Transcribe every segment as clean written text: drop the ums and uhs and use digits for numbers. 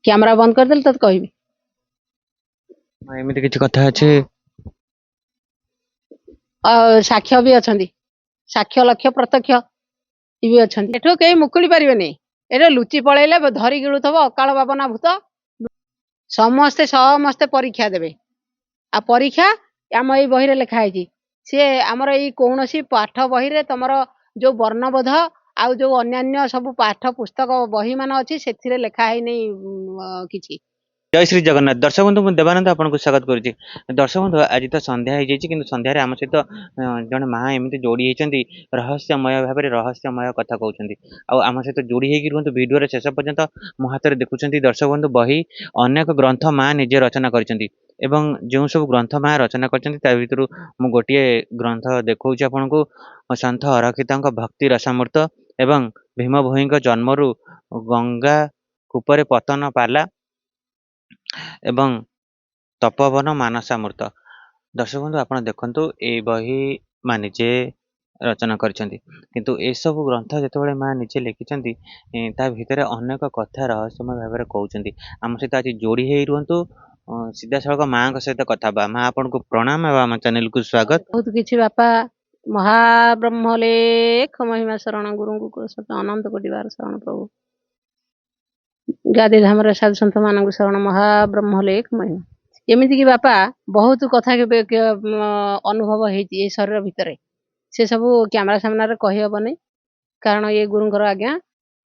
Camera ବନ୍ଦ କରିଦେଲେ ତତେ କହିବି। ଏମିତି କିଛି କଥା ଅଛି। ସାକ୍ଷ୍ୟ ବି ଅଛନ୍ତି, ସାକ୍ଷ୍ୟ ଲକ୍ଷ୍ୟ ପ୍ରତ୍ୟକ୍ଷ ବି ଅଛନ୍ତି। ଏଠୁ କେହି ମୁକୁଳି ପାରିବେନି। ଏଠୁ ଲୁଚି ପଳେଇଲେ ଧରି ଗିଳୁଥିବ ଅକାଳ ବାବନା ଭୂତ। ସମସ୍ତେ ସମସ୍ତେ ପରୀକ୍ଷା ଦେବେ। ଆଉ ପରୀକ୍ଷା ଆମ ଏଇ ବହିରେ ଲେଖା ହେଇଛି। ସିଏ ଆମର ଏଇ କୌଣସି ପାଠ ବହିରେ ତମର ଯୋଉ ବର୍ଣ୍ଣବୋଧ ଆଉ ଯୋଉ ଅନ୍ୟାନ୍ୟ ସବୁ ପାଠ ପୁସ୍ତକ ବହି ମାନ ଅଛି ସେଥିରେ ଲେଖା ହେଇନି କିଛି। जय श्री जगन्नाथ। दर्शक बंधु मुझे देवानंद आपको स्वागत करुच्ची। दर्शक बंधु आज तो संध्या हो जाए कि संध्यार आम सहित जड़े माँ एमती जोड़ी होती रहस्यमय भाव में रहस्यमय कथा कहते आम सहित जोड़ी होगी रुहतु भिडियो शेष पर्यंत मो हाथ में देखुं। दर्शक बंधु बही अनेक ग्रंथ माँ निजे रचना कर जो सब ग्रंथ माँ रचना कर गोटे ग्रंथ देखा आपन को सन्थ अरक्षिता भक्ति रसामूर्त एवं भीम भोई जन्मरू गंगा कूपर पतन पाला एवं तपोवन मानसामृत। दर्शक बंधु आप देखु ये बही माँ निजे रचना किंतु ए सब ग्रंथ जो माँ निजे लिखिं भितर अनेक कथा रहस्यमय भाव में कहते आम सहित आज जोड़ी हो रुहतु सीधा सड़क माँ सहित कथा माँ आपन को प्रणाम आम चैनल को स्वागत। बहुत किसी बापा महाब्रह्मलेख महिमा शरण गुरु अनंत कोटि बार शरण प्रभु गादी धाम साधु सन्थ मान शरण महाब्रह्मलेख महिमा एमती कि बापा बहुत कथा अनुभव होती शरीर भितर से सब कैमरा सामने कही हेनी कारण ये गुरुंर आज्ञा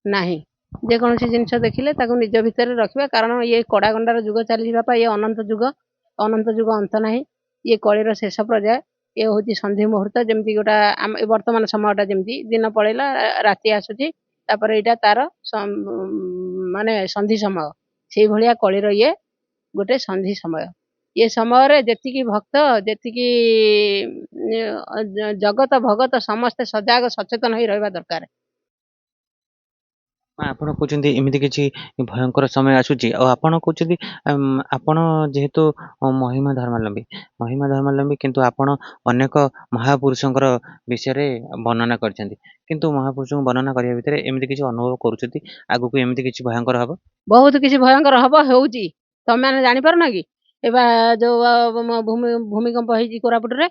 नाही जेकोसी जिनस देखिले निज भितर रखा कारण ये कड़ा गंडार जुग चली बापा ये अनंत जुग अंत ना ये कलिर शेष पर्याय ये हूँ संधि मुहूर्त जमी गोटा वर्तमान समयटा जमी दिन पलैला राति आसूची यहाँ तार माने संधि समय से भाया कलिर ये गोटे संधि समय ये समय जी भक्त जी जगत भगत समस्ते सजग सचेतन हो रहा दरकार। ଆପଣ କହୁଛନ୍ତି ଏମିତି କିଛି ଭୟଙ୍କର ସମୟ ଆସୁଛି ଆଉ ଆପଣ କହୁଛନ୍ତି ଆପଣ ଯେହେତୁ ମହିମା ଧର୍ମାଲମ୍ବୀ କିନ୍ତୁ ଆପଣ ଅନେକ ମହାପୁରୁଷଙ୍କର ବିଷୟରେ ବର୍ଣ୍ଣନା କରିଛନ୍ତି କିନ୍ତୁ ମହାପୁରୁଷଙ୍କୁ ବର୍ଣ୍ଣନା କରିବା ଭିତରେ ଏମିତି କିଛି ଅନୁଭବ କରୁଛନ୍ତି ଆଗକୁ ଏମିତି କିଛି ଭୟଙ୍କର ହବ ବହୁତ କିଛି ଭୟଙ୍କର ହବ ହେଉଛି ତମେ ମାନେ ଜାଣିପାରୁନ କି ଏବେ ଯୋଉ ଭୂମିକମ୍ପ ହେଇଛି କୋରାପୁଟରେ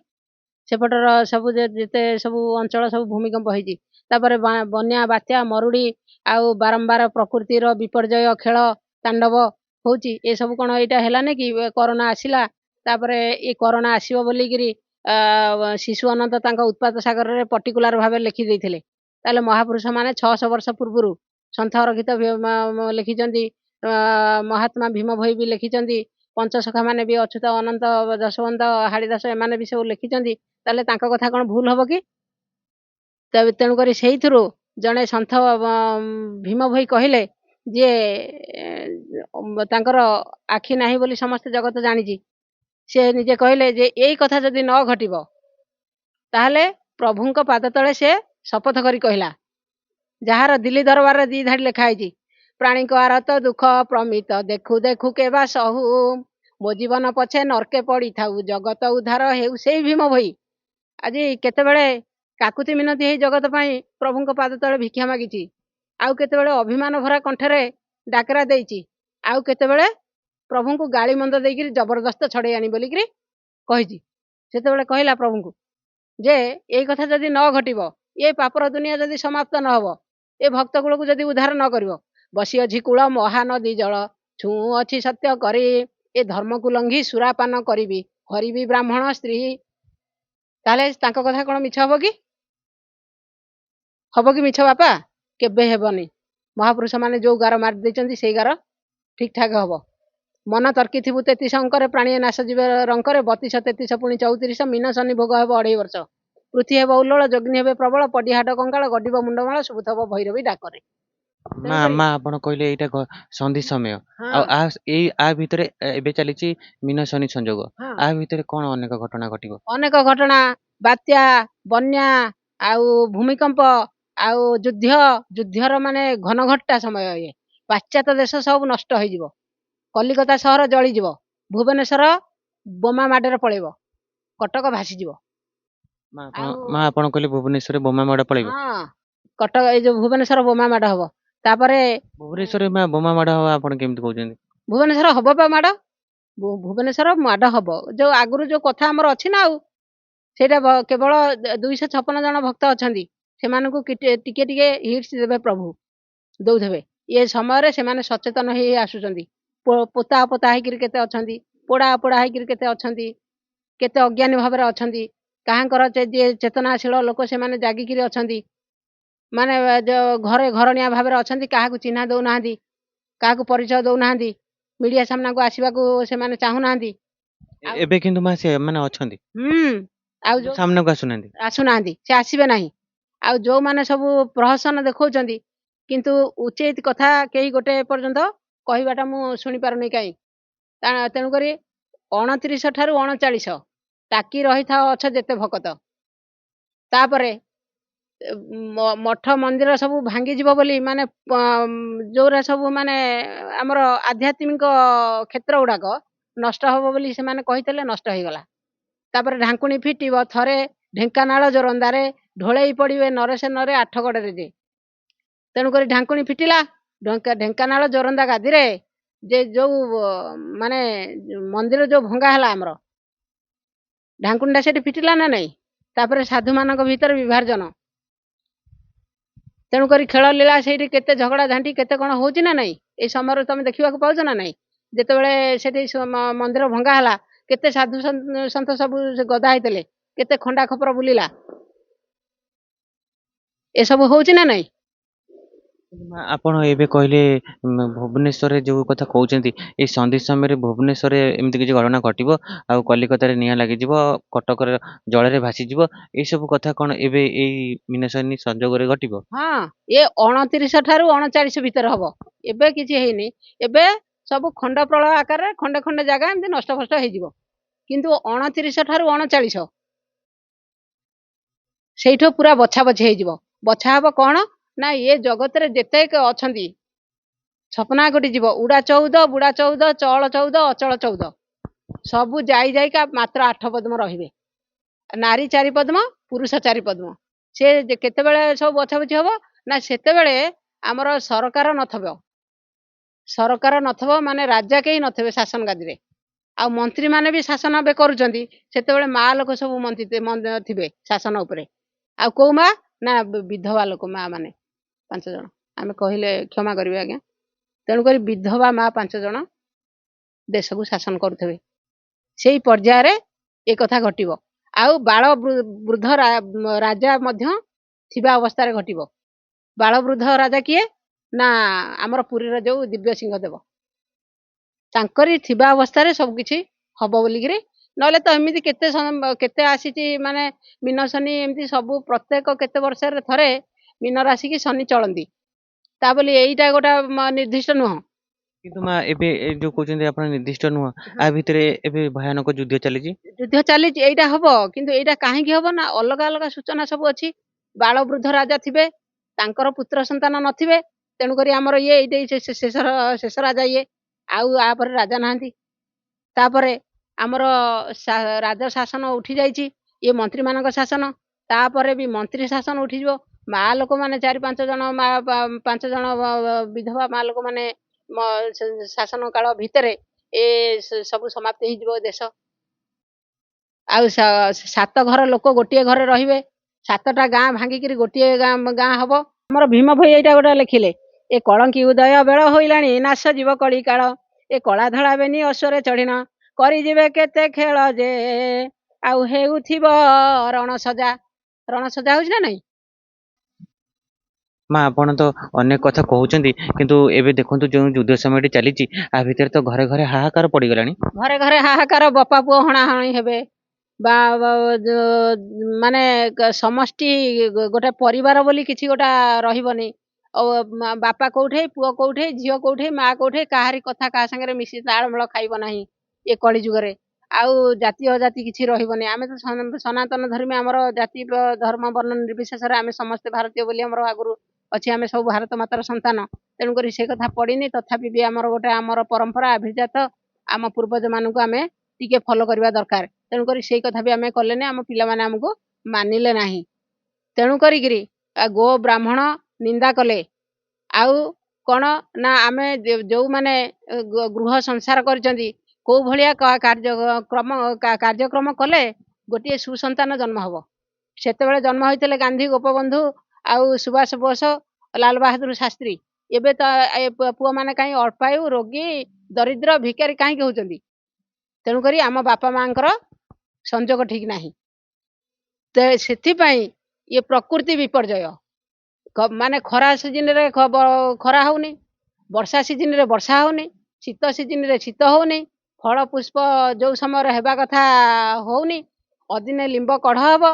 ସେପଟର ସବୁ ଯେତେ ସବୁ ଅଞ୍ଚଳ ସବୁ ଭୂମିକମ୍ପ ହେଇଛି ତାପରେ ବନ୍ୟା ବାତ୍ୟା ମରୁଡ଼ି ଆଉ ବାରମ୍ବାର ପ୍ରକୃତିର ବିପର୍ଯ୍ୟୟ ଖେଳ ତାଣ୍ଡବ ହଉଛି ଏ ସବୁ କଣ ଏଇଟା ହେଲାନି କି କରୋନା ଆସିଲା ତାପରେ ଏ କରୋନା ଆସିବ ବୋଲିକିରି ଶିଶୁ ଅନନ୍ତ ତାଙ୍କ ଉତ୍ପାତ ସାଗରରେ ପର୍ଟିକୁଲାର ଭାବେ ଲେଖି ଦେଇଥିଲେ ତାହେଲେ ମହାପୁରୁଷ ମାନେ 600 ବର୍ଷ ପୂର୍ବରୁ ସନ୍ଥ ଅରକ୍ଷିତ ଲେଖିଛନ୍ତି ମହାତ୍ମା ଭୀମ ଭୋଇ ବି ଲେଖିଛନ୍ତି पंचसखा माने भी अच्युत अनंत जशवंत हाड़ीदास एमाने भी सब लिखिଛନ୍ତି ताले तांका कथा कोन भूल हबो कि तेणु करी सेही थ्रु जणे सन्थ भीम भोई कहले जे तांकर आखि नाही बोली समस्त जगत जानिछि से निजे कहले जे एई कथा जदि न घटिबो ताहले प्रभुंक पाद तळे से शपथ करी कहला जहार दिल्ली दरबार रे दी धाड़ी लेखा आइछि प्राणी को आरत दुख प्रमित देखु देखु केबा सहु मो जीवन पछे नरके पड़ी थाउ जगत उद्धार हेउ से भीम भई आज केतेबेले काकुति मिनती हे जगत पाई प्रभु को पाद तले भिक्षा मागिछि आउ केतेबेले अभिमान भरा कंठरे डाकरा देइछि आउ केतेबेले प्रभु को गाली मंद देइकि जबरदस्त छड़े आनी बोलिकि कहिछि सेतेबेले कहला प्रभु को जे एई कथा जदि न घटिबो ए पापर दुनिया जदि समाप्त न हबो ए भक्त कुल को जदि उद्धार न करिवो बसी अछि कूल महानदी जल छू अछि सत्य करी ए धर्म को लंघी सुरापान करिवि हरिवि ब्राह्मण स्त्री ताले तांको कथा कोन मिछ हबो कि मिछ बापा केबे हेबनी महापुरुष माने जो गार मार देचंती सेई गार ठीक ठाक हबो मन तर्की थिबु 33 अंकर प्राणी नाश जीव रंकर 32 33 पुणी 34 मीन शनि भोग हेबो 2.5 वर्ष पृथ्वी हेबो उल्लोल जग्नि हेबे प्रबल पडिहाट कंकाल गडिब मुंडमाल सुबुथब भैरवी डाकरे माँ आपण कहले एटा संधि समय आ भितरे एबे चलीछि मीन शनि संजोग आ भितरे कोन अनेक घटना घटिबो अनेक घटना बात्या बन्या आउ भूमिकंप आउ युद्धर माने घनघट्टा समय ये पाश्चात्य देश सब नष्ट हो जिवो कलिकता सहर जली जिवो भुवनेश्वर बोमा माडर पळेबो कटक भासी जिवो माँ आपण कहले भुवनेश्वर बोमा माड पळेबो हां कटक ए जो भुवनेश्वर बोमा माड हबो ତାପରେ ଭୁବନେଶ୍ୱରରେ ମା ବୋମା ମାଡ଼ ହବା ଆପଣ କେମିତି କହୁଛନ୍ତି? ଭୁବନେଶ୍ୱର ହବ ବା ମାଡ଼, ଭୁବନେଶ୍ୱର ମାଡ଼ ହବ। ଯୋଉ ଆଗରୁ ଯୋଉ କଥା ଆମର ଅଛି ନା ଆଉ, ସେଇଟା କେବଳ 256 ଜଣ ଭକ୍ତ ଅଛନ୍ତି, ସେମାନଙ୍କୁ ଟିକେ ଟିକେ ହିଟ୍ସ ଦେବେ ପ୍ରଭୁ, ଦଉଥିବେ। ଏ ସମୟରେ ସେମାନେ ସଚେତନ ହେଇ ଆସୁଛନ୍ତି। ପୋତା ପୋତା ହେଇକିରି କେତେ ଅଛନ୍ତି, ପୋଡ଼ା ପୋଡ଼ା ହେଇକିରି କେତେ ଅଛନ୍ତି, କେତେ ଅଜ୍ଞାନୀ ଭାବରେ ଅଛନ୍ତି। କାହାଙ୍କର ଯିଏ ଚେତନାଶୀଳ ଲୋକ ସେମାନେ ଜାଗିକିରି ଅଛନ୍ତି, ମାନେ ଘରେ ଘରଣିଆ ଭାବରେ ଅଛନ୍ତି, କାହାକୁ ଚିହ୍ନା ଦଉନାହାନ୍ତି, କାହାକୁ ପରିଚୟ ଦଉନାହାନ୍ତି, ମିଡ଼ିଆ ସାମ୍ନାକୁ ଆସିବାକୁ ସେମାନେ ଚାହୁଁନାହାନ୍ତି। ଏବେ କିନ୍ତୁ ମା ସେ ମାନେ ଅଛନ୍ତି, ଆଉ କିନ୍ତୁ ଯୋଉ ସାମ୍ନାକୁ ଆସୁନାହାନ୍ତି। ଆସୁନାହାନ୍ତି, ସେ ଆସିବେ ନାହିଁ। ଆଉ ଯୋଉମାନେ ସବୁ ପ୍ରହସନ ଦେଖଉଛନ୍ତି, କିନ୍ତୁ ଉଚିତ କଥା କେହି ଗୋଟେ ପର୍ଯ୍ୟନ୍ତ କହିବାଟା ମୁଁ ଶୁଣିପାରୁନି କାହିଁ। ତେଣୁକରି 29 ଠାରୁ 39 ଟାକି ରହିଥାଅ ଅଛ ଯେତେ ଭକତ। ତାପରେ ମଠ ମନ୍ଦିର ସବୁ ଭାଙ୍ଗିଯିବ ବୋଲି, ମାନେ ଯୋଉରା ସବୁ ମାନେ ଆମର ଆଧ୍ୟାତ୍ମିକ କ୍ଷେତ୍ର ଗୁଡାକ ନଷ୍ଟ ହବ ବୋଲି ସେମାନେ କହିଥିଲେ, ନଷ୍ଟ ହେଇଗଲା। ତାପରେ ଢାଙ୍କୁଣୀ ଫିଟିବ ଥରେ ଢେଙ୍କାନାଳ ଜୋରନ୍ଦାରେ, ଢୋଳେଇ ପଡିବେ ନରସେନରେ ଆଠଗଡରେ ଯେ। ତେଣୁକରି ଢାଙ୍କୁଣୀ ଫିଟିଲା, ଢେଙ୍କାନାଳ ଜୋରନ୍ଦା ଗାଦିରେ ଯେ ଯୋଉ ମାନେ ମନ୍ଦିର ଯୋଉ ଭଙ୍ଗା ହେଲା ଆମର, ଢାଙ୍କୁଣୀଟା ସେଠି ଫିଟିଲା ନା ନାଇଁ। ତାପରେ ସାଧୁମାନଙ୍କ ଭିତରେ ବିଭାଜନ, ତେଣୁକରି ଖେଳ ଲୀଳା ସେଇଠି କେତେ ଝଗଡା ଝାଣ୍ଟି କେତେ କଣ ହଉଛି ନା ନାଇଁ, ଏଇ ସମୟରେ ତମେ ଦେଖିବାକୁ ପାଉଛ ନା ନାଇଁ। ଯେତେବେଳେ ସେଠି ମନ୍ଦିର ଭଙ୍ଗା ହେଲା, କେତେ ସାଧୁ ସନ୍ଥ ସବୁ ଗଦା ହେଇଥିଲେ, କେତେ ଖଣ୍ଡା ଖପର ବୁଲିଲା, ଏସବୁ ହଉଛି ନା ନାଇଁ। ଆପଣ ଏବେ କହିଲେ ଭୁବନେଶ୍ୱରରେ ଯୋଉ କଥା କହୁଛନ୍ତି, ଏଇ ସନ୍ଧି ସମୟରେ ଭୁବନେଶ୍ୱରରେ ଏମିତି କିଛି ଘଟଣା ଘଟିବ, ଆଉ କଲିକତାରେ ନିଆଁ ଲାଗିଯିବ, କଟକରେ ଜଳରେ ଭାସିଯିବ, ଏଇ ସବୁ କଥା କଣ ଏବେ ଏଇ ମିନସାନି ସଂଯୋଗରେ ଘଟିବ? ହଁ, ଏ 29 ଠାରୁ 39 ଭିତରେ ହବ। ଏବେ କିଛି ହେଇନି, ଏବେ ସବୁ ଖଣ୍ଡ ପ୍ରଳୟ ଆକାରରେ ଖଣ୍ଡେ ଖଣ୍ଡେ ଜାଗା ଏମିତି ନଷ୍ଟ ଫଷ୍ଟ ହେଇଯିବ। କିନ୍ତୁ 29 ଠାରୁ 39 ସେଇଠୁ ପୁରା ବଛା ବଛି ହେଇଯିବ। ବଛା ହବ କଣ ନା, ଏ ଜଗତରେ ଯେତେ ଅଛନ୍ତି ଛପନା ଗୋଟି ଯିବ, ଉଡା 14, ବୁଡା 14, ଚଳ 14, ଅଚଳ 14, ସବୁ ଯାଇକା ମାତ୍ର 8 ପଦ୍ମ ରହିବେ। ନାରୀ 4 ପଦ୍ମ, ପୁରୁଷ 4 ପଦ୍ମ। ସେ କେତେବେଳେ ସବୁ ବଛା ବଛି ହବ ନା, ସେତେବେଳେ ଆମର ସରକାର ନଥିବ। ସରକାର ନଥିବ ମାନେ ରାଜା କେହି ନଥିବେ ଶାସନ ଗାଦିରେ, ଆଉ ମନ୍ତ୍ରୀ ମାନେ ବି ଶାସନ ଏବେ କରୁଛନ୍ତି। ସେତେବେଳେ ମା ଲୋକ ସବୁ ଥିବେ ଶାସନ ଉପରେ। ଆଉ କୋଉ ମା ନା, ବିଧବା ଲୋକ ମା ମାନେ 5 ଜଣ। ଆମେ କହିଲେ କ୍ଷମା କରିବେ ଆଜ୍ଞା। ତେଣୁକରି ବିଧବା ମା 5 ଜଣ ଦେଶକୁ ଶାସନ କରୁଥିବେ। ସେଇ ପର୍ଯ୍ୟାୟରେ ଏ କଥା ଘଟିବ। ଆଉ ବାଳ ବୃଦ୍ଧ ରାଜା ମଧ୍ୟ ଥିବା ଅବସ୍ଥାରେ ଘଟିବ। ବାଳ ବୃଦ୍ଧ ରାଜା କିଏ ନା, ଆମର ପୁରୀର ଯୋଉ ଦିବ୍ୟ ସିଂହ ଦେବ, ତାଙ୍କରି ଥିବା ଅବସ୍ଥାରେ ସବୁ କିଛି ହବ ବୋଲିକିରି। ନହେଲେ ତ ଏମିତି କେତେ ଆସିଛି, ମାନେ ମୀନ ଶନି ଏମିତି ସବୁ ପ୍ରତ୍ୟେକ କେତେ ବର୍ଷରେ ଥରେ ମୀନ ରାଶିକି ଶନି ଚଳନ୍ତି, ତା ବୋଲି ଏଇଟା ଗୋଟେ ନିର୍ଦ୍ଦିଷ୍ଟ ନୁହଁ। କିନ୍ତୁ ମା ଏବେ ଏ ଯୋଉ କହୁଛନ୍ତି ଆପଣ ନିର୍ଦ୍ଦିଷ୍ଟ ନୁହଁ, ଆ ଭିତରେ ଏବେ ଭୟାନକ ଯୁଦ୍ଧ ଚାଲିଛି। ଯୁଦ୍ଧ ଚାଲିଛି, ଏଇଟା ହବ। କିନ୍ତୁ ଏଇଟା କାହିଁକି ହବ ନା, ଅଲଗା ଅଲଗା ସୂଚନା ସବୁ ଅଛି। ବାଳ ବୃଦ୍ଧ ରାଜା ଥିବେ, ତାଙ୍କର ପୁତ୍ର ସନ୍ତାନ ନଥିବେ, ତେଣୁକରି ଆମର ଏଇଟା ଶେଷ ରାଜା ଇଏ, ଆଉ ଆପରେ ରାଜା ନାହାନ୍ତି। ତାପରେ ଆମର ରାଜ ଶାସନ ଉଠି ଯାଇଛି, ଇଏ ମନ୍ତ୍ରୀ ମାନଙ୍କ ଶାସନ। ତାପରେ ବି ମନ୍ତ୍ରୀ ଶାସନ ଉଠିଯିବ। ମା ଲୋକମାନେ 4-5 ଜଣ, 5 ଜଣ ବିଧବା ମା ଲୋକମାନେ ଶାସନ କାଳ ଭିତରେ ଏ ସବୁ ସମାପ୍ତ ହେଇଯିବ ଦେଶ। ଆଉ 7 ଘର ଲୋକ ଗୋଟିଏ ଘରେ ରହିବେ, 7ଟା ଗାଁ ଭାଙ୍ଗିକିରି ଗୋଟିଏ ଗାଁ ହବ। ଆମର ଭୀମ ଭୋଇ ଏଇଟା ଗୋଟେ ଲେଖିଲେ, ଏ କଳଙ୍କି ଉଦୟ ବେଳ ହୋଇଲାଣି, ନାଶ ଯିବ କଳି କାଳ, ଏ କଳା ଧଳା ବେନି ଅଶ୍ୱରେ ଚଢିନ, କରିଯିବେ କେତେ ଖେଳ ଯେ, ଆଉ ହେଉଥିବ ରଣସଜା। ରଣସଜା ହଉଛି ନା ନାଇଁ। ମା ଆପଣ ତ ଅନେକ କଥା କହୁଛନ୍ତି, କିନ୍ତୁ ଏବେ ଦେଖନ୍ତୁ ଯୋଉ ଯୁଦ୍ଧ ସମୟଟି ଚାଲିଛି, ଆ ଭିତରେ ତ ଘରେ ଘରେ ହାହାକାର ପଡିଗଲାଣି। ଘରେ ଘରେ ହାହାକାର, ବାପା ପୁଅ ହଣାହଣି ହେବେ, ବା ମାନେ ସମଷ୍ଟି ଗୋଟେ ପରିବାର ବୋଲି କିଛି ଗୋଟେ ରହିବନି। ବାପା କୋଉଠି, ପୁଅ କୋଉଠି, ଝିଅ କୋଉଠି, ମା କୋଉଠି, କାହାରି କଥା କାହା ସାଙ୍ଗରେ ମିଶି ତାଳମେଳ ଖାଇବ ନାହିଁ ଏ କଳି ଯୁଗରେ। ଆଉ ଜାତି ଅଜାତି କିଛି ରହିବନି। ଆମେ ତ ସନାତନ ଧର୍ମୀ, ଆମର ଜାତି ଧର୍ମ ବର୍ଣ୍ଣ ନିର୍ବିଶେଷରେ ଆମେ ସମସ୍ତେ ଭାରତୀୟ ବୋଲି ଆମର ଆଗରୁ ଅଛି, ଆମେ ସବୁ ଭାରତ ମାତାର ସନ୍ତାନ। ତେଣୁକରି ସେ କଥା ପଡିନି, ତଥାପି ବି ଆମର ଗୋଟେ ଆମର ପରମ୍ପରା ଅଭିଜାତ, ଆମ ପୂର୍ବଜ ମାନଙ୍କୁ ଆମେ ଟିକେ ଫଲୋ କରିବା ଦରକାର। ତେଣୁକରି ସେଇ କଥା ବି ଆମେ କଲେନି, ଆମ ପିଲାମାନେ ଆମକୁ ମାନିଲେ ନାହିଁ। ତେଣୁ କରିକିରି ଗୋ ବ୍ରାହ୍ମଣ ନିନ୍ଦା କଲେ, ଆଉ କଣ ନା ଆମେ ଯୋଉମାନେ ଗୃହ ସଂସାର କରିଛନ୍ତି କୋଉ ଭଳିଆ କାର୍ଯ୍ୟକ୍ରମ କଲେ ଗୋଟିଏ ସୁସନ୍ତାନ ଜନ୍ମ ହବ। ସେତେବେଳେ ଜନ୍ମ ହୋଇଥିଲେ ଗାନ୍ଧୀ, ଗୋପବନ୍ଧୁ ଆଉ ସୁଭାଷ ବୋଷ, ଲାଲ ବାହାଦୁର ଶାସ୍ତ୍ରୀ। ଏବେ ତ ପୁଅମାନେ କାହିଁ ଅଳ୍ପାୟୁ, ରୋଗୀ, ଦରିଦ୍ର, ଭିକାରୀ କାହିଁକି ହଉଛନ୍ତି? ତେଣୁକରି ଆମ ବାପା ମାଙ୍କର ସଂଯୋଗ ଠିକ ନାହିଁ। ସେଥିପାଇଁ ଇଏ ପ୍ରକୃତି ବିପର୍ଯ୍ୟୟ। ମାନେ ଖରା ସିଜିନରେ ଖରା ହଉନି, ବର୍ଷା ସିଜିନରେ ବର୍ଷା ହଉନି, ଶୀତ ସିଜିନରେ ଶୀତ ହଉନି, ଫଳ ପୁଷ୍ପ ଯୋଉ ସମୟରେ ହେବା କଥା ହଉନି, ଅଦିନେ ଲିମ୍ବ କଢ ହବ,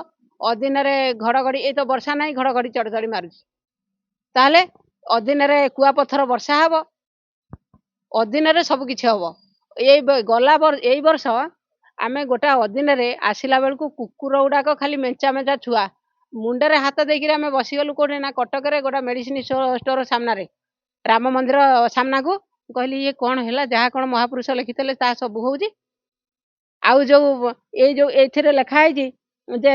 ଅଦିନରେ ଘଡଘଡି, ଏଇ ତ ବର୍ଷା ନାହିଁ, ଘଡଘଡି ଚଡଚଡି ମାରୁଛି। ତାହେଲେ ଅଦିନରେ କୁଆପଥର ବର୍ଷା ହବ, ଅଦିନରେ ସବୁ କିଛି ହବ। ଏଇ ବର୍ଷ ଆମେ ଗୋଟା ଅଦିନରେ ଆସିଲା ବେଳକୁ କୁକୁର ଗୁଡାକ ଖାଲି ମେଞ୍ଚା ମେଞ୍ଚା ଛୁଆ, ମୁଣ୍ଡରେ ହାତ ଦେଇକିରି ଆମେ ବସିଗଲୁ କୋଉଠି ନା କଟକରେ ଗୋଟେ ମେଡିସିନ ଷ୍ଟୋର ସାମ୍ନାରେ, ରାମ ମନ୍ଦିର ସାମ୍ନାକୁ। କହିଲି ଇଏ କଣ ହେଲା? ଯାହା କଣ ମହାପୁରୁଷ ଲେଖିଥିଲେ ତାହା ସବୁ ହଉଛି। ଆଉ ଏଇଥିରେ ଲେଖା ହେଇଛି ଯେ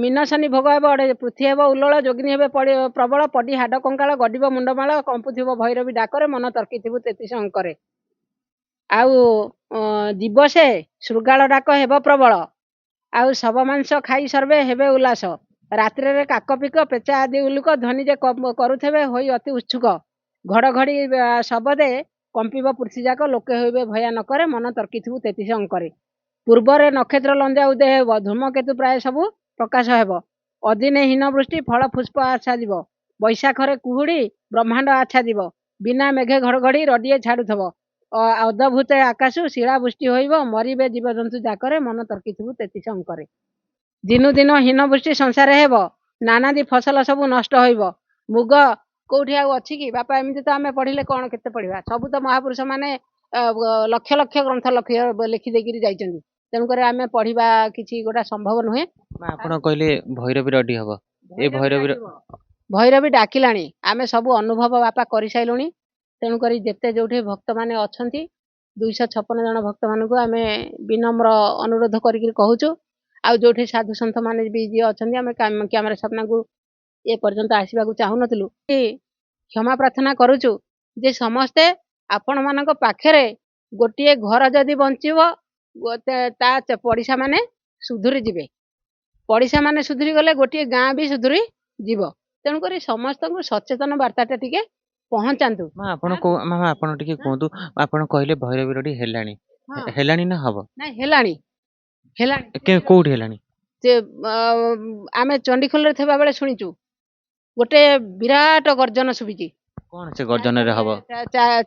ମିନସନି ଭୋଗ ହେବ, ପୃଥ୍ୱୀ ହେବ ଉଲ୍ଲୋଳ, ଯୋଗିନୀ ହେବେ ପ୍ରବଳ, ପଡି ହାଡ କଙ୍କାଳ, ଗଡିବ ମୁଣ୍ଡମାଳ, କମ୍ପୁଥିବ ଭୈରବୀ ଡାକରେ, ମନ ତର୍କିଥିବୁ 33 ଅଙ୍କରେ। ଆଉ ଦିବସେ ଶୃଗାଳ ଡାକ ହେବ ପ୍ରବଳ, ଆଉ ଶବ ମାଂସ ଖାଇ ସର୍ବେ ହେବେ ଉଲ୍ଲାସ, ରାତ୍ରରେ କାକପିକ ପେଚା ଆଦି ଉଲୁକ, ଧ୍ୱନି ଯେ କରୁଥିବେ ହୋଇ ଅତି ଉତ୍ସୁକ, ଘଡଘଡି ଶବଦେ କମ୍ପିବ ପୃଥ୍ୱୀ ଯାକ, ଲୋକେ ହୋଇବେ ଭୟାନକରେ, ମନ ତର୍କିଥିବୁ 33 ଅଙ୍କରେ। ପୂର୍ବରେ ନକ୍ଷତ୍ର ଲଞ୍ଜା ଉଦୟ ହେବ, ଧୂମକେତୁ ପ୍ରାୟ ସବୁ ପ୍ରକାଶ ହେବ, ଅଦିନେ ହୀନ ବୃଷ୍ଟି ଫଳ ପୁଷ୍ପ ଆଚ୍ଛାଦିବ, ବୈଶାଖରେ କୁହୁଡି ବ୍ରହ୍ମାଣ୍ଡ ଆଚ୍ଛାଦିବ, ବିନା ମେଘେ ଘଡଘଡି ରଡିଏ ଛାଡୁଥିବ, ଅଦ୍ଭୁତ ଆକାଶ ଶିଳା ବୃଷ୍ଟି ହୋଇବ, ମରିବେ ଜୀବଜନ୍ତୁ ଯାକରେ, ମନ ତର୍କିଥିବୁ 33 ଅଙ୍କରେ। ଦିନୁ ଦିନ ହୀନ ବୃଷ୍ଟି ସଂସାରେ ହେବ, ନାନାଦି ଫସଲ ସବୁ ନଷ୍ଟ ହୋଇବ, ମୁଗ କୋଉଠି ଆଉ ଅଛି କି ବାପା? ଏମିତି ତ ଆମେ ପଢିଲେ କଣ କେତେ ପଢିବା? ସବୁ ତ ମହାପୁରୁଷ ମାନେ ଲକ୍ଷ ଲକ୍ଷ ଗ୍ରନ୍ଥ ଲେଖି ଦେଇକିରି ଯାଇଛନ୍ତି। ତେଣୁକରି ଆମେ ପଢିବା କିଛି ଗୋଟା ସମ୍ଭବ ନୁହେଁ। ଆପଣ କହିଲେ ଭୈରବୀ ରଡି ହବ, ଏ ଭୈରବୀ ଡାକିଲାଣି, ଆମେ ସବୁ ଅନୁଭବ ବାପା କରିସାରିଲୁଣି। ତେଣୁକରି ଯେତେ ଯୋଉଠି ଭକ୍ତମାନେ ଅଛନ୍ତି, 256 ଜଣ ଭକ୍ତମାନଙ୍କୁ ଆମେ ବିନମ୍ର ଅନୁରୋଧ କରିକି କହୁଛୁ। ଆଉ ଯୋଉଠି ସାଧୁ ସନ୍ଥ ମାନେ ବି ଯିଏ ଅଛନ୍ତି, ଆମେ କ୍ୟାମେରା ସାମ୍ନାକୁ ଏ ପର୍ଯ୍ୟନ୍ତ ଆସିବାକୁ ଚାହୁଁନଥିଲୁ, କ୍ଷମା ପ୍ରାର୍ଥନା କରୁଛୁ ଯେ ସମସ୍ତେ ଆପଣ ମାନଙ୍କ ପାଖରେ ଗୋଟିଏ ଘର ଯଦି ବଞ୍ଚିବ, ତା ପଡିଶା ମାନେ ସୁଧୁରି ଯିବେ, ପଡିଶା ମାନେ ସୁଧୁରି ଗଲେ ଗୋଟିଏ ଗାଁ ବି ସୁଧୁରି ଯିବ। ତେଣୁକରି ସମସ୍ତଙ୍କୁ ସଚେତନ ବାର୍ତ୍ତାଟା ଟିକେ ପହଞ୍ଚାନ୍ତୁ। ଆପଣ ଟିକେ କୁହନ୍ତୁ, ଆପଣ କହିଲେ ଭୈରବୀ ରଡି ହେଲାଣି, ହେଲାଣି ନା ହବ? ନାଇଁ ହେଲାଣି, କୋଉଠି ହେଲାଣି? ଆମେ ଚଣ୍ଡିଖୋଲରେ ଥିବା ବେଳେ ଶୁଣିଛୁ ଗୋଟେ ବିରାଟ ଗର୍ଜନ ଶୁଭିଛି। କଣ ସେ ଗର୍ଜନରେ ହବ?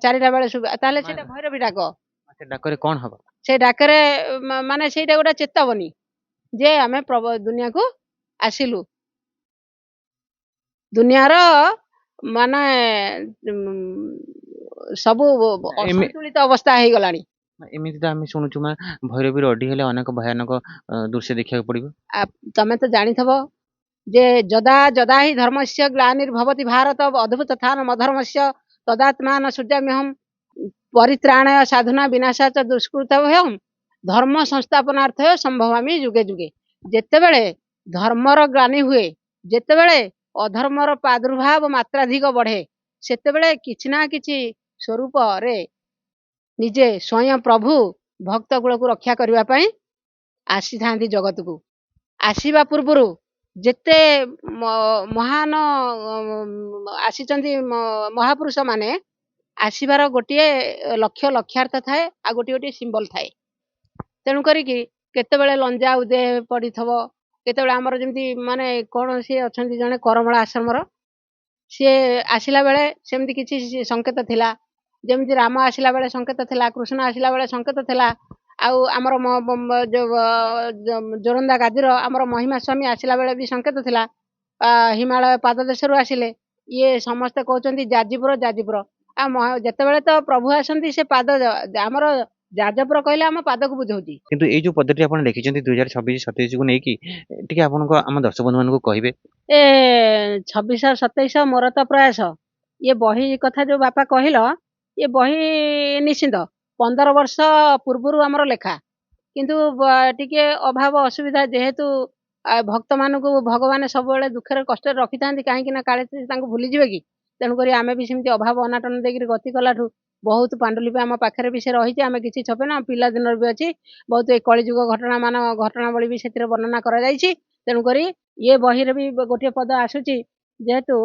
4ଟା ବେଳେ ଶୁଭେ, ତାହେଲେ ସେଇଟା ଭୈରବୀ ଡାକ। ସେ ଡାକରେ କଣ ହବ? ସେ ଡାକରେ ମାନେ ସେଇଟା ଗୋଟେ ଚେତାବନୀ ଯେ ଆମେ ଦୁନିଆକୁ ଆସିଲୁ, ଦୁନିଆର ମାନେ ସବୁ ଅସନ୍ତୁଳିତ ଅବସ୍ଥା ହେଇଗଲାଣି। ଏମିତି ତ ଆମେ ଶୁଣୁଛୁ ଭୈରବୀ ରଡି ହେଲେ ଅନେକ ଭୟାନକ ଦୃଶ୍ୟ ଦେଖିବାକୁ ପଡିବ। ତମେ ତ ଜାଣିଥିବ ଯେ ଯଦା ଯଦା ହି ଧର୍ମସ୍ୟ ଗ୍ଲାନିର୍ଭବତି ଭାରତ ଅଦ୍ଭୁତଥାନ ଅଧର୍ମସ୍ୟ ତଦାତ୍ମାନ ସୂର୍ଯ୍ୟାମ୍ୟହମ୍ ପରିତ୍ରାଣୟ ସାଧୁନା ବିନାଶାଚ ଦୁଷ୍କୃତଭୟମ୍ ଧର୍ମ ସଂସ୍ଥାପନାର୍ଥ ସମ୍ଭବାମି ଯୁଗେ ଯୁଗେ। ଯେତେବେଳେ ଧର୍ମର ଗ୍ଲାନି ହୁଏ, ଯେତେବେଳେ ଅଧର୍ମର ପ୍ରାଦୁର୍ଭାବ ମାତ୍ରାଧିକ ବଢେ, ସେତେବେଳେ କିଛି ନା କିଛି ସ୍ୱରୂପରେ ନିଜେ ସ୍ୱୟଂ ପ୍ରଭୁ ଭକ୍ତ କୂଳକୁ ରକ୍ଷା କରିବା ପାଇଁ ଆସିଥାନ୍ତି ଜଗତକୁ। ଆସିବା ପୂର୍ବରୁ ଯେତେ ମହାନ ଆସିଛନ୍ତି ମହାପୁରୁଷ ମାନେ, ଆସିବାର ଗୋଟିଏ ଲକ୍ଷ୍ୟାର୍ଥ ଥାଏ, ଆଉ ଗୋଟିଏ ଗୋଟିଏ ସିମ୍ବଲ ଥାଏ। ତେଣୁ କରିକି କେତେବେଳେ ଲଞ୍ଜା ଉଦୟ ପଡିଥିବ, କେତେବେଳେ ଆମର ଯେମିତି ମାନେ କଣ ସିଏ ଅଛନ୍ତି ଜଣେ କରମଳା ଆଶ୍ରମର, ସିଏ ଆସିଲା ବେଳେ ସେମିତି କିଛି ସଂକେତ ଥିଲା, ଯେମିତି ରାମ ଆସିଲା ବେଳେ ସଂକେତ ଥିଲା, କୃଷ୍ଣ ଆସିଲା ବେଳେ ସଂକେତ ଥିଲା, ଆଉ ଆମର ଜୋରନ୍ଦା ଗାଦିର ଆମର ମହିମା ସ୍ୱାମୀ ଆସିଲା ବେଳେ ବି ସଂକେତ ଥିଲା। ହିମାଳୟ ପାଦ ଦେଶରୁ ଆସିଲେ, ଇଏ ସମସ୍ତେ କହୁଛନ୍ତି ଯାଜପୁର ଯାଜପୁର। ଆଉ ଯେତେବେଳେ ତ ପ୍ରଭୁ ଆସନ୍ତି ସେ ପାଦ, ଆମର ଯାଜପୁର କହିଲେ ଆମ ପାଦକୁ ବୁଝଉଛି। କିନ୍ତୁ ଏଇ ଯୋଉ ପଦ୍ଧତି ଆପଣ ଲେଖିଛନ୍ତି 2026-27 କୁ ନେଇକି, ଟିକେ ଆପଣଙ୍କ ଆମ ଦର୍ଶକ ବନ୍ଧୁ ମାନଙ୍କୁ କହିବେ। 26-27 ମୋର ତ ପ୍ରୟାସ, ଇଏ ବହି କଥା ଯୋଉ ବାପା କହିଲ, ଇଏ ବହି ନିଶ୍ଚିନ୍ତ 15 ବର୍ଷ ପୂର୍ବରୁ ଆମର ଲେଖା, କିନ୍ତୁ ଟିକେ ଅଭାବ ଅସୁବିଧା ଯେହେତୁ ଭକ୍ତ ମାନଙ୍କୁ ଭଗବାନ ସବୁବେଳେ ଦୁଃଖରେ କଷ୍ଟରେ ରଖିଥାନ୍ତି, କାହିଁକି ନା କାଳେ ତାଙ୍କୁ ଭୁଲିଯିବେ କି, ତେଣୁକରି ଆମେ ବି ସେମିତି ଅଭାବ ଅନାଟନ ଦେଇକିରି ଗତି କଲାଠୁ ବହୁତ ପାଣ୍ଡୁଲିପି ଆମ ପାଖରେ ବି ସେ ରହିଛି, ଆମେ କିଛି ଛପେନା, ପିଲାଦିନର ବି ଅଛି, ବହୁତ ଏଇ କଳିଯୁଗ ଘଟଣାବଳୀ ବି ସେଥିରେ ବର୍ଣ୍ଣନା କରାଯାଇଛି। ତେଣୁକରି ଇଏ ବହିରେ ବି ଗୋଟିଏ ପଦ ଆସୁଛି, ଯେହେତୁ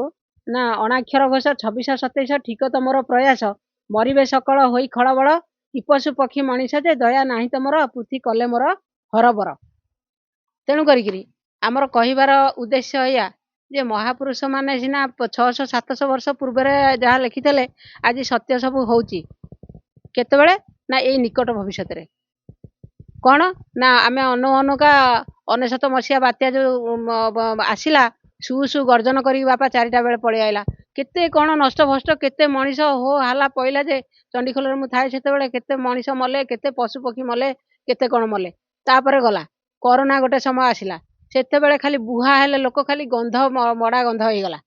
ନା ଅଣାକ୍ଷର ଘୋଷ 26-27 ଠିକ ତମର ପ୍ରୟାସ, ମରିବେ ସକଳ ହୋଇ ଖଳବଳ, କି ପଶୁ ପକ୍ଷୀ ମଣିଷ ଯେ ଦୟା ନାହିଁ ତମର, ପୃଥି କଲେ ମୋର ହରବର। ତେଣୁ କରିକିରି ଆମର କହିବାର ଉଦ୍ଦେଶ୍ୟ ଏଇଆ ଯେ ମହାପୁରୁଷ ମାନେ ସିନା 600-700 ବର୍ଷ ପୂର୍ବରେ ଯାହା ଲେଖିଥିଲେ, ଆଜି ସତ୍ୟ ସବୁ ହଉଛି କେତେବେଳେ ନା ଏଇ ନିକଟ ଭବିଷ୍ୟତରେ। କଣ ନା ଆମେ ଅନୁକା 99 ମସିହା ବାତ୍ୟା ଯୋଉ ଆସିଲା, ସୁ ଗର୍ଜନ କରିକି ବାପା 4ଟା ବେଳେ ପଳେଇ ଆଇଲା, କେତେ କଣ ନଷ୍ଟ ଭଷ୍ଟ, କେତେ ମଣିଷ ହୋ ହାଲା ପଇଲା ଯେ ଚଣ୍ଡିଖୋଲରେ ମୁଁ ଥାଏ ସେତେବେଳେ, କେତେ ମଣିଷ ମଲେ, କେତେ ପଶୁ ପକ୍ଷୀ ମଲେ, କେତେ କଣ ମଲେ। ତାପରେ ଗଲା କରୋନା ଗୋଟେ ସମୟ ଆସିଲା, ସେତେବେଳେ ଖାଲି ବୁହା ହେଲେ ଲୋକ, ଖାଲି ଗନ୍ଧ ମଡ଼ା ଗନ୍ଧ ହେଇଗଲା,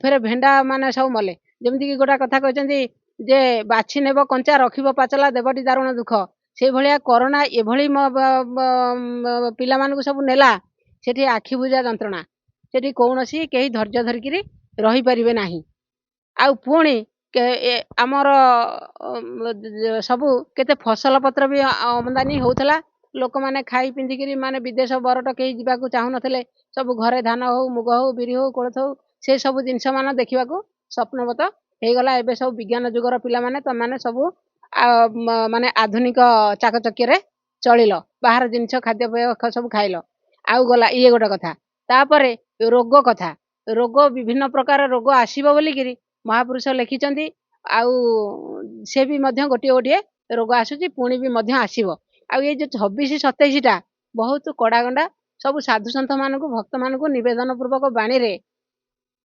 ଫେରେ ଭେଣ୍ଡା ମାନେ ସବୁ ମଲେ। ଯେମିତିକି ଗୋଟେ କଥା କହିଛନ୍ତି ଯେ ବାଛି ନେବ କଞ୍ଚା ରଖିବ ପାଚଲା, ଦେବଟି ଦାରୁଣ ଦୁଃଖ। ସେଇଭଳିଆ କରୋନା ଏଭଳି ପିଲାମାନଙ୍କୁ ସବୁ ନେଲା, ସେଠି ଆଖି ବୁଜା ଯନ୍ତ୍ରଣା, ସେଠି କୌଣସି କେହି ଧୈର୍ଯ୍ୟ ଧରିକିରି ରହିପାରିବେ ନାହିଁ। ଆଉ ପୁଣି ଆମର ସବୁ କେତେ ଫସଲ ପତ୍ର ବି ଆମଦାନୀ ହଉଥିଲା, ଲୋକମାନେ ଖାଇ ପିନ୍ଧିକିରି ମାନେ ବିଦେଶ ବରଟ କେହି ଯିବାକୁ ଚାହୁଁନଥିଲେ, ସବୁ ଘରେ ଧାନ ହଉ, ମୁଗ ହଉ, ବିରି ହଉ, କୋଳଥ ହଉ, ସେ ସବୁ ଜିନିଷ ମାନ ଦେଖିବାକୁ ସ୍ୱପ୍ନବତ ହେଇଗଲା। ଏବେ ସବୁ ବିଜ୍ଞାନ ଯୁଗର ପିଲାମାନେ, ତମାନେ ସବୁ ମାନେ ଆଧୁନିକ ଚାକଚକ୍ୟରେ ଚଳିଲ, ବାହାର ଜିନିଷ ଖାଦ୍ୟପେୟ ସବୁ ଖାଇଲ। ଆଉ ଗଲା ଇଏ ଗୋଟେ କଥା। ତାପରେ ରୋଗ କଥା, ରୋଗ ବିଭିନ୍ନ ପ୍ରକାର ରୋଗ ଆସିବ ବୋଲିକିରି ମହାପୁରୁଷ ଲେଖିଛନ୍ତି, ଆଉ ସେ ବି ମଧ୍ୟ ଗୋଟିଏ ଗୋଟିଏ ରୋଗ ଆସୁଛି, ପୁଣି ବି ମଧ୍ୟ ଆସିବ। ଆଉ ଏଇ ଯୋଉ 26-27ଟା ବହୁତ କଡ଼ାଗଣ୍ଡା, ସବୁ ସାଧୁସନ୍ଥ ମାନଙ୍କୁ, ଭକ୍ତ ମାନଙ୍କୁ ନିବେଦନ ପୂର୍ବକ ବାଣୀରେ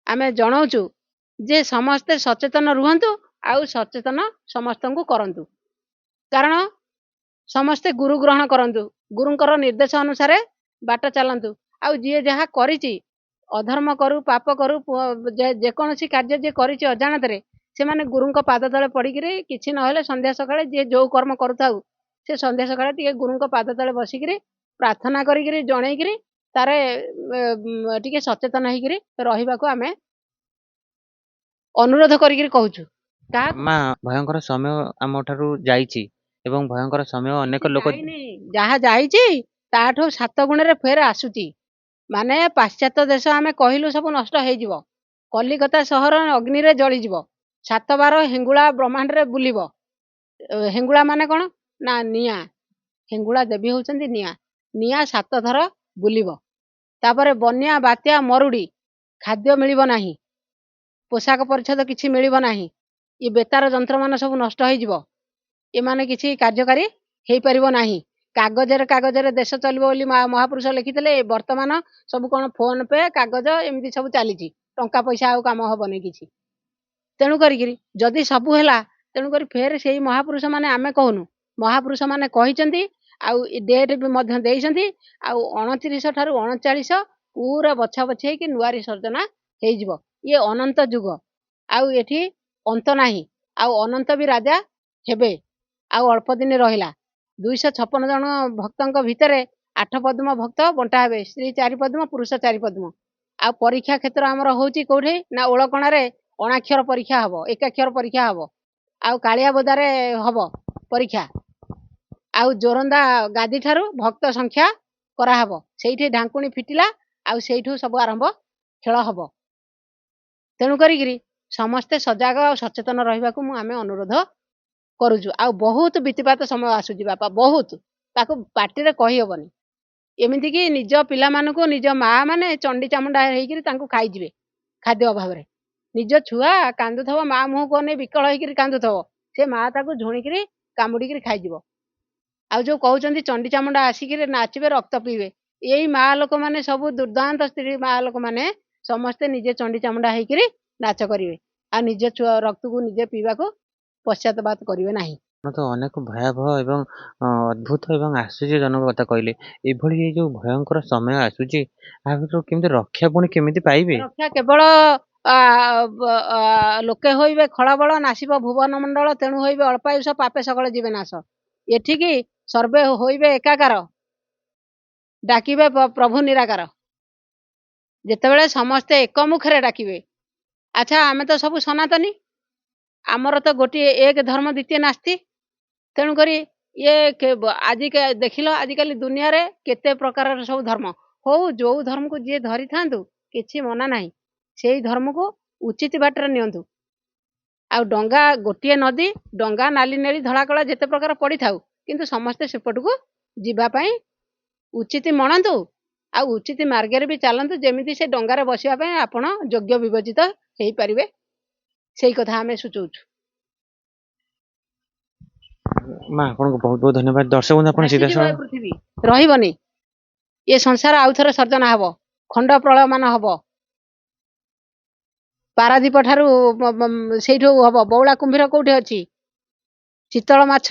ଆମେ ଜଣାଉଛୁ ଯେ ସମସ୍ତେ ସଚେତନ ରୁହନ୍ତୁ, ଆଉ ସଚେତନ ସମସ୍ତଙ୍କୁ କରନ୍ତୁ। କାରଣ ସମସ୍ତେ ଗୁରୁ ଗ୍ରହଣ କରନ୍ତୁ, ଗୁରୁଙ୍କର ନିର୍ଦ୍ଦେଶ ଅନୁସାରେ ବାଟ ଚାଲନ୍ତୁ। ଆଉ ଯିଏ ଯାହା କରିଛି, ଅଧର୍ମ କରୁ, ପାପ କରୁ, ଯେକୌଣସି କାର୍ଯ୍ୟ ଯିଏ କରିଛି ଅଜାଣତରେ, ସେମାନେ ଗୁରୁଙ୍କ ପାଦ ତଳେ ପଡ଼ିକିରି, କିଛି ନହେଲେ ସନ୍ଧ୍ୟା ସକାଳେ ଯିଏ ଯୋଉ କର୍ମ କରୁଥାଉ, ସେ ସନ୍ଧ୍ୟା ସକାଳେ ଟିକେ ଗୁରୁଙ୍କ ପାଦ ତଳେ ବସିକିରି ପ୍ରାର୍ଥନା କରିକିରି ଜଣେଇକିରି ତାର ଟିକେ ସଚେତନ ହେଇକିରି ରହିବାକୁ ଆମେ ଅନୁରୋଧ କରିକିରି କହୁଛୁ। ମା, ଭୟଙ୍କର ସମୟ ଆମଠାରୁ ଯାଇଛି ଏବଂ ଭୟଙ୍କର ସମୟ ଅନେକ ଲୋକ ଯାହା ଯାଇଛି ତାଠୁ 7 ଗୁଣରେ ଫେର ଆସୁଛି। ମାନେ ପାଶ୍ଚାତ୍ୟ ଦେଶ ଆମେ କହିଲୁ ସବୁ ନଷ୍ଟ ହେଇଯିବ, କଲିକତା ସହର ଅଗ୍ନିରେ ଜଳିଯିବ, 7 ବାର ହେଙ୍ଗୁଳା ବ୍ରହ୍ମାଣ୍ଡରେ ବୁଲିବ। ହେଙ୍ଗୁଳା ମାନେ କଣ ନା ନିଆଁ, ହେଙ୍ଗୁଳା ଦେବୀ ହଉଛନ୍ତି ନିଆଁ, ନିଆଁ 7 ଥର ବୁଲିବ। ତାପରେ ବନ୍ୟା, ବାତ୍ୟା, ମରୁଡ଼ି, ଖାଦ୍ୟ ମିଳିବ ନାହିଁ, ପୋଷାକ ପରିଚ୍ଛଦ କିଛି ମିଳିବ ନାହିଁ, ଏ ବେତାର ଯନ୍ତ୍ରମାନ ସବୁ ନଷ୍ଟ ହେଇଯିବ, ଏମାନେ କିଛି କାର୍ଯ୍ୟକାରୀ ହେଇପାରିବ ନାହିଁ। କାଗଜରେ ଦେଶ ଚଳିବ ବୋଲି ମହାପୁରୁଷ ଲେଖିଥିଲେ। ବର୍ତ୍ତମାନ ସବୁ କଣ ଫୋନ ପେ, କାଗଜ, ଏମିତି ସବୁ ଚାଲିଛି, ଟଙ୍କା ପଇସା ଆଉ କାମ ହବନି କିଛି। ତେଣୁ କରିକିରି ଯଦି ସବୁ ହେଲା, ତେଣୁକରି ଫେର ସେଇ ମହାପୁରୁଷ ମାନେ ଆମେ କହୁନୁ, ମହାପୁରୁଷ ମାନେ କହିଛନ୍ତି, ଆଉ ଡେଟ୍ ବି ମଧ୍ୟ ଦେଇଛନ୍ତି। ଆଉ 29 ଠାରୁ 39 ପୁରା ବଛା ବଛି ହେଇକି ନୂଆରି ସର୍ଜନା ହେଇଯିବ। ଇଏ ଅନନ୍ତ ଯୁଗ, ଆଉ ଏଠି ଅନ୍ତ ନାହିଁ, ଆଉ ଅନନ୍ତ ବି ରାଜା ହେବେ। ଆଉ ଅଳ୍ପ ଦିନ ରହିଲା, 256 ଜଣ ଭକ୍ତଙ୍କ ଭିତରେ 8 ପଦ୍ମ ଭକ୍ତ ବଣ୍ଟା ହେବେ, ସ୍ତ୍ରୀ 4 ପଦ୍ମ, ପୁରୁଷ 4 ପଦ୍ମ। ଆଉ ପରୀକ୍ଷା କ୍ଷେତ୍ର ଆମର ହଉଛି କୋଉଠି ନା ଓଳକଣାରେ ଅଣାକ୍ଷର ପରୀକ୍ଷା ହବ, ଏକାକ୍ଷର ପରୀକ୍ଷା ହବ, ଆଉ କାଳିଆ ବୋଦାରେ ହବ ପରୀକ୍ଷା, ଆଉ ଜୋରନ୍ଦା ଗାଦି ଠାରୁ ଭକ୍ତ ସଂଖ୍ୟା କରାହବ, ସେଇଠି ଢାଙ୍କୁଣୀ ଫିଟିଲା, ଆଉ ସେଇଠୁ ସବୁ ଆରମ୍ଭ ଖେଳ ହବ। ତେଣୁ କରିକିରି ସମସ୍ତେ ସଜାଗ ଆଉ ସଚେତନ ରହିବାକୁ ଆମେ ଅନୁରୋଧ କରୁଛୁ। ଆଉ ବହୁତ ବିତିପାତ ସମୟ ଆସୁଛି ବାପା, ବହୁତ, ତାକୁ ପାଟିରେ କହିହବନି। ଏମିତିକି ନିଜ ପିଲାମାନଙ୍କୁ ନିଜ ମା ମାନେ ଚଣ୍ଡି ଚାମୁଣ୍ଡା ହେଇକିରି ତାଙ୍କୁ ଖାଇଯିବେ ଖାଦ୍ୟ ଅଭାବରେ। ନିଜ ଛୁଆ କାନ୍ଦୁଥବ, ମା ମୁହଁକୁ ଅନେଇ ବିକଳ ହେଇକିରି କାନ୍ଦୁଥବ, ସେ ମା ତାକୁ ଝୁଣିକିରି କାମୁଡ଼ିକିରି ଖାଇଯିବ। ଆଉ ଯୋଉ କହୁଛନ୍ତି ଚଣ୍ଡି ଚାମୁଣ୍ଡା ଆସିକିରି ନାଚିବେ, ରକ୍ତ ପିଇବେ, ଏଇ ମା ଲୋକମାନେ ସବୁ ଦୁର୍ଦାନ୍ତ ସ୍ତ୍ରୀ ମା ଲୋକମାନେ ସମସ୍ତେ ନିଜେ ଚଣ୍ଡି ଚାମୁଣ୍ଡା ହେଇକିରି ନାଚ କରିବେ, ଆଉ ନିଜ ଛୁଆ ରକ୍ତକୁ ନିଜେ ପିଇବାକୁ ପଶ୍ଚାତପାତ କରିବେ ନାହିଁ। ତ ଅନେକ ଭୟାବହ ଏବଂ ଅଦ୍ଭୁତ ଏବଂ ଆଶ୍ଚର୍ଯ୍ୟଜନକ କଥା କହିଲେ। ଏଭଳି ଏଇ ଯୋଉ ଭୟଙ୍କର ସମୟ ଆସୁଛି, ଆ ଭିତରୁ କେମିତି ରକ୍ଷା ପୁଣି କେମିତି ପାଇବେ? ରକ୍ଷା କେବଳ ଲୋକେ ହୋଇବେ ଖଳବଳ, ନାସିବ ଭୁବନ ମଣ୍ଡଳ, ତେଣୁ ହୋଇବେ ଅଳ୍ପାୟୁଷ, ପାପେ ସକଳ ଯିବେ ନାଶ। ଏଠିକି ସର୍ବେ ହୋଇବେ ଏକାକାର, ଡାକିବେ ପ୍ରଭୁ ନିରାକାର। ଯେତେବେଳେ ସମସ୍ତେ ଏକ ମୁଖରେ ଡାକିବେ, ଆଚ୍ଛା ଆମେ ତ ସବୁ ସନାତନୀ, ଆମର ତ ଗୋଟିଏ ଏକ ଧର୍ମ ଦ୍ୱିତୀୟ ନାସ୍ତି। ତେଣୁକରି ଆଜିକା ଦେଖିଲ ଆଜିକାଲି ଦୁନିଆରେ କେତେ ପ୍ରକାରର ସବୁ ଧର୍ମ। ହଉ ଯୋଉ ଧର୍ମକୁ ଯିଏ ଧରିଥାନ୍ତୁ କିଛି ମନା ନାହିଁ, ସେଇ ଧର୍ମକୁ ଉଚିତ ବାଟରେ ନିଅନ୍ତୁ। ଆଉ ଡଙ୍ଗା ଗୋଟିଏ ନଦୀ, ଡଙ୍ଗା ନାଲି ନେଳି ଧଳା କଳା ଯେତେ ପ୍ରକାର ପଡ଼ିଥାଉ, କିନ୍ତୁ ସମସ୍ତେ ସେପଟକୁ ଯିବା ପାଇଁ ଉଚିତ ମଣନ୍ତୁ। ଆଉ ଉଚିତ ମାର୍ଗରେ ବି ଚାଲନ୍ତୁ, ଯେମିତି ସେ ଡଙ୍ଗାରେ ବସିବା ପାଇଁ ଆପଣ ଯୋଗ୍ୟ ବିବେଚିତ ହେଇପାରିବେ। ସେଇ କଥା ଆମେ ସୂଚଉଛୁ। ମା ଆପଣଙ୍କୁ ବହୁତ ବହୁତ ଧନ୍ୟବାଦ। ଦର୍ଶକ ବନ୍ଧୁ ଆପଣ ଭାସିଯିବ ଏ ସିଧାସଳଖ ପୃଥିବୀ, ରହିବନି। ଏ ସଂସାର ଆଉଥରେ ସର୍ଜନା ହବ, ଖଣ୍ଡ ପ୍ରଳୟମାନ ହବ। ପାରାଦୀପ ଠାରୁ ସେଇଠୁ ହବ। ବଉଳା କୁମ୍ଭୀର କୋଉଠି ଅଛି? ଚିତଳ ମାଛ,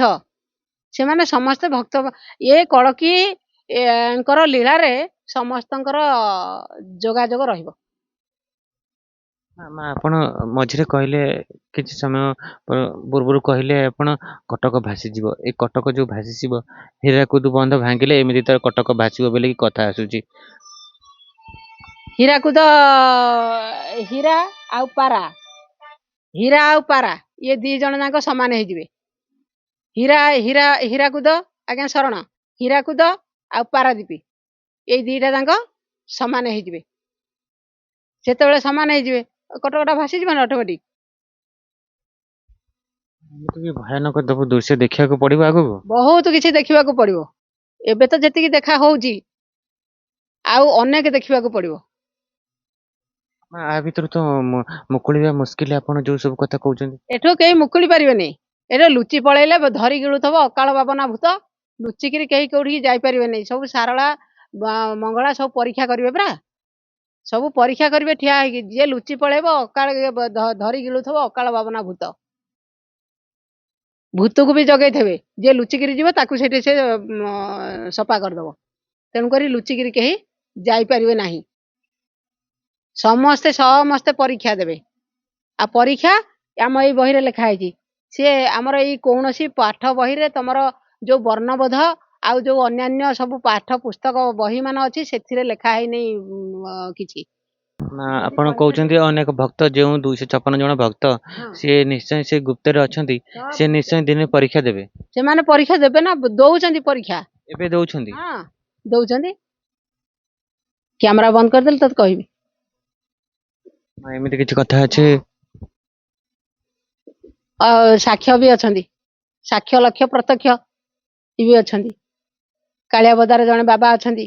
ସେମାନେ ସମସ୍ତେ ଭକ୍ତ। ଏ କଳକି ଙ୍କର ଲୀଳାରେ ସମସ୍ତଙ୍କର ଯୋଗାଯୋଗ ରହିବ। ମା ଆପଣ ମଝିରେ କହିଲେ, କିଛି ସମୟ ପୂର୍ବରୁ କହିଲେ ଆପଣ କଟକ ଭାସିଯିବ। ଏ କଟକ ଯୋଉ ଭାସିଯିବ, ହୀରାକୁଦ ବନ୍ଧ ଭାଙ୍ଗିଲେ ଏମିତି ତ କଟକ ଭାସିବ ବୋଲି କଥା ଆସୁଛି। ହୀରାକୁଦ, ହୀରା ଆଉ ପାରା, ହୀରା ଆଉ ପାରା ଇଏ ଦି ଜଣ ଯାକ ସମାନ ହେଇଯିବେ। ହୀରାକୁଦ ଆଜ୍ଞା ଶରଣ, ହୀରାକୁଦ ଆଉ ପାରାଦୀପୀ ଏଇ ଦିଟା ଯାକ ସମାନ ହେଇଯିବେ। ଯେତେବେଳେ ସମାନ ହେଇଯିବେ, କଟକଟା ଭାସିଯିବ ନା ଅଟୋମେଟିକ। ଏମିତି ବି ଭୟାନକ ଦୃଶ୍ୟ ଦେଖିବାକୁ ପଡିବ ଆଗକୁ। ବହୁତ କିଛି ଦେଖିବାକୁ ପଡିବ। ଏବେ ତ ଯେତିକି ଦେଖା ହଉଛି, ଆଉ ଅନେକ ଦେଖିବାକୁ ପଡିବ। ଆ ଭିତରୁ ତ ମୁକୁଳିବା ମୁସ୍କିଲ, ଆପଣ ଯୋଉ ସବୁ କଥା କହୁଛନ୍ତି। ଏଠୁ କେହି ମୁକୁଳି ପାରିବେନି। ଏଠୁ ଲୁଚି ପଳେଇଲେ ଧରି ଗିଳୁଥିବ ଅକାଳ ବାବନା ଭୂତ। ଲୁଚିକିରି କେହି କୋଉଠିକି ଯାଇପାରିବେନି। ସବୁ ସାରଳା ମଙ୍ଗଳା ସବୁ ପରୀକ୍ଷା କରିବେ ପରା। ସବୁ ପରୀକ୍ଷା କରିବେ ଠିଆ ହେଇକି। ଯିଏ ଲୁଚି ପଳେଇବ ଅକାଳ ଧରି ଗିଳୁଥିବ ଅକାଳ ବାବନା ଭୂତ। ଭୂତକୁ ବି ଜଗେଇଥିବେ, ଯିଏ ଲୁଚିକିରି ଯିବ ତାକୁ ସେଠି ସେ ସଫା କରିଦବ। ତେଣୁକରି ଲୁଚିକିରି କେହି ଯାଇପାରିବେ ନାହିଁ। ସମସ୍ତେ ପରୀକ୍ଷା ଦେବେ। ଆଉ ପରୀକ୍ଷା ଆମ ଏଇ ବହିରେ ଲେଖା ହେଇଛି। ସିଏ ଆମର ଏଇ କୌଣସି ପାଠ ବହିରେ ତମର ଯୋଉ ବର୍ଣ୍ଣବୋଧ ଆଉ ଯୋଉ ଅନ୍ୟାନ୍ୟ ସବୁ ପାଠ ପୁସ୍ତକ ବହି ମାନ ଅଛି, ସେଥିରେ ଲେଖା ହେଇନି କିଛି। ଆପଣ କହୁଛନ୍ତି ଅନେକ ଭକ୍ତ, ଯେଉଁ 256 ଜଣ ଭକ୍ତ, ସିଏ ନିଶ୍ଚୟ ସେ ଗୁପ୍ତରେ ଅଛନ୍ତି, ସେ ନିଶ୍ଚୟ ଦିନେ ପରୀକ୍ଷା ଦେବେ। ସେମାନେ ପରୀକ୍ଷା ଦେବେ ନା, ଦଉଛନ୍ତି ପରୀକ୍ଷା। ଏବେ ଦଉଛନ୍ତି? ହଁ ଦଉଛନ୍ତି। କ୍ୟାମେରା ବନ୍ଦ କରିଦେଲେ ତତେ କହିବି। ଏମିତି କିଛି କଥା ଅଛି। ସାକ୍ଷ୍ୟ ବି ଅଛନ୍ତି, ସାକ୍ଷ୍ୟ ଲକ୍ଷ୍ୟ ପ୍ରତ୍ୟକ୍ଷ ବି ଅଛନ୍ତି। କାଳିଆ ବଦାରେ ଜଣେ ବାବା ଅଛନ୍ତି,